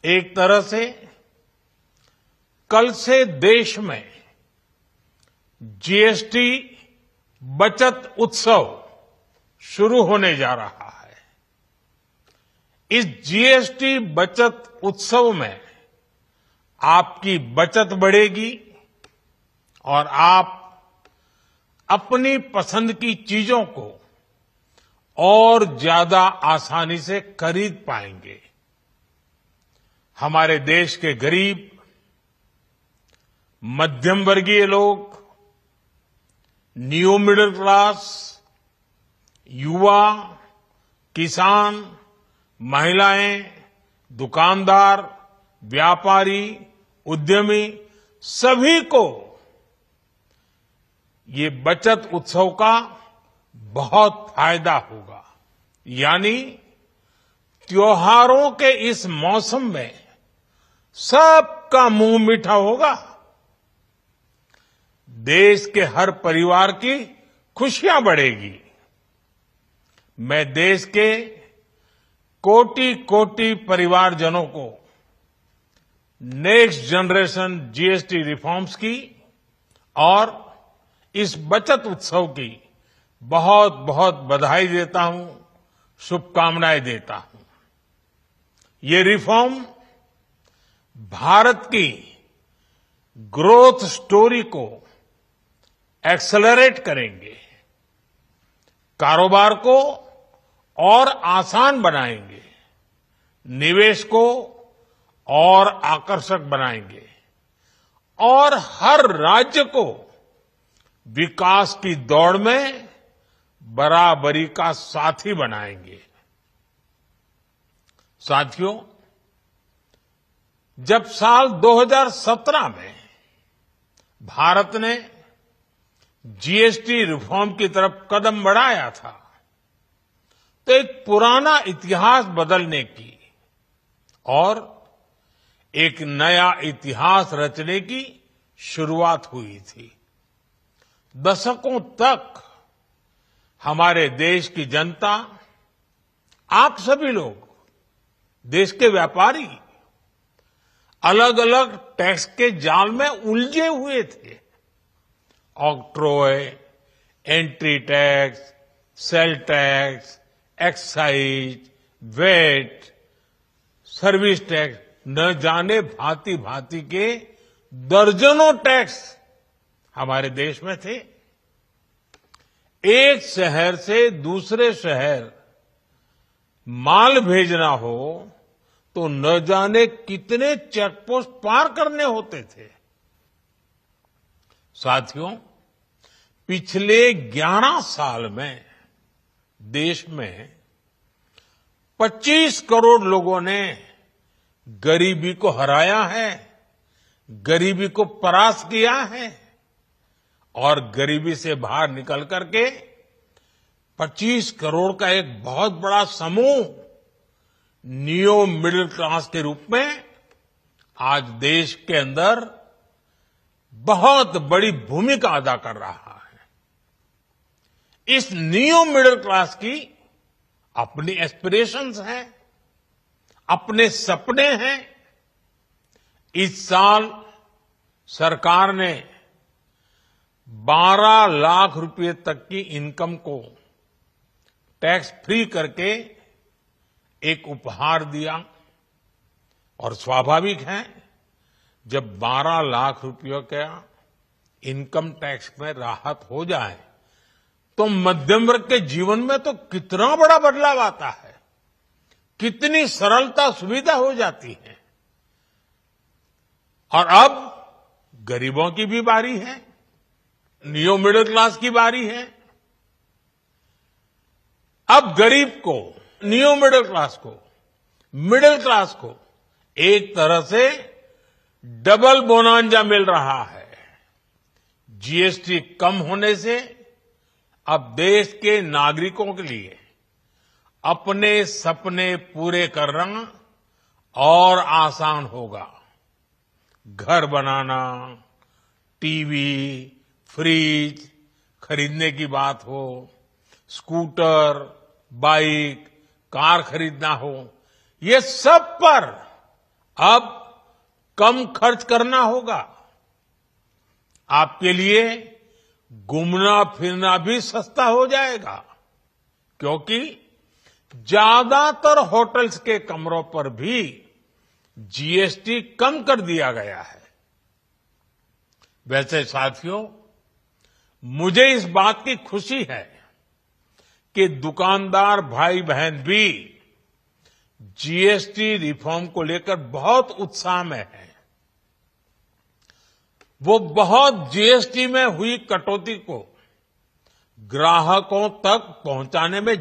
एक तरह से कल से देश में जीएसटी बचत उत्सव शुरू होने जा रहा है। इस जीएसटी बचत उत्सव में आपकी बचत बढ़ेगी और आप अपनी पसंद की चीजों को और ज्यादा आसानी से खरीद पाएंगे। हमारे देश के गरीब, मध्यम वर्गीय लोग, न्यू मिडिल क्लास, युवा, किसान, महिलाएं, दुकानदार, व्यापारी, उद्यमी, सभी को ये बचत उत्सव का बहुत फायदा होगा। यानी त्योहारों के इस मौसम में सबका मुंह मीठा होगा। देश के हर परिवार की खुशियां बढ़ेगी। मैं देश के कोटि कोटि परिवारजनों को नेक्स्ट जनरेशन जीएसटी रिफॉर्म्स की और इस बचत उत्सव की बहुत बहुत बधाई देता हूं, शुभकामनाएं देता हूं। ये रिफॉर्म भारत की ग्रोथ स्टोरी को एक्सेलरेट करेंगे, कारोबार को और आसान बनाएंगे, निवेश को और आकर्षक बनाएंगे और हर राज्य को विकास की दौड़ में बराबरी का साथी बनाएंगे। साथियों, जब साल 2017 में भारत ने जीएसटी रिफॉर्म की तरफ कदम बढ़ाया था, तो एक पुराना इतिहास बदलने की और एक नया इतिहास रचने की शुरुआत हुई थी। दशकों तक हमारे देश की जनता, आप सभी लोग, देश के व्यापारी अलग अलग टैक्स के जाल में उलझे हुए थे। Octroi, entry tax, sale tax, excise, VAT, service tax, न जाने भांति भांति के दर्जनों टैक्स हमारे देश में थे। एक शहर से दूसरे शहर माल भेजना हो तो न जाने कितने चेकपोस्ट पार करने होते थे। साथियों, पिछले 11 साल में देश में 25 करोड़ लोगों ने गरीबी को हराया है, गरीबी को परास्त किया है और गरीबी से बाहर निकल करके 25 करोड़ का एक बहुत बड़ा समूह न्यू मिडिल क्लास के रूप में आज देश के अंदर बहुत बड़ी भूमिका अदा कर रहा है। इस न्यू मिडिल क्लास की अपनी एस्पिरेशंस हैं, अपने सपने हैं। इस साल सरकार ने 12 लाख रुपए तक की इनकम को टैक्स फ्री करके एक उपहार दिया और स्वाभाविक है, जब 12 लाख रुपयों का इनकम टैक्स में राहत हो जाए तो मध्यम वर्ग के जीवन में तो कितना बड़ा बदलाव आता है, कितनी सरलता सुविधा हो जाती है। और अब गरीबों की भी बारी है, न्यू मिडिल क्लास की बारी है। अब गरीब को, न्यू मिडिल क्लास को एक तरह से डबल बोनांजा मिल रहा है। जीएसटी कम होने से अब देश के नागरिकों के लिए अपने सपने पूरे करना और आसान होगा। घर बनाना, टीवी, फ्रिज खरीदने की बात हो, स्कूटर, बाइक, कार खरीदना हो, ये सब पर अब कम खर्च करना होगा। आपके लिए घूमना फिरना भी सस्ता हो जाएगा, क्योंकि ज्यादातर होटल्स के कमरों पर भी जीएसटी कम कर दिया गया है। वैसे साथियों, मुझे इस बात की खुशी है कि दुकानदार भाई बहन भी जीएसटी रिफॉर्म को लेकर बहुत उत्साह में हैं। वो बहुत जीएसटी में हुई कटौती को ग्राहकों तक पहुंचाने में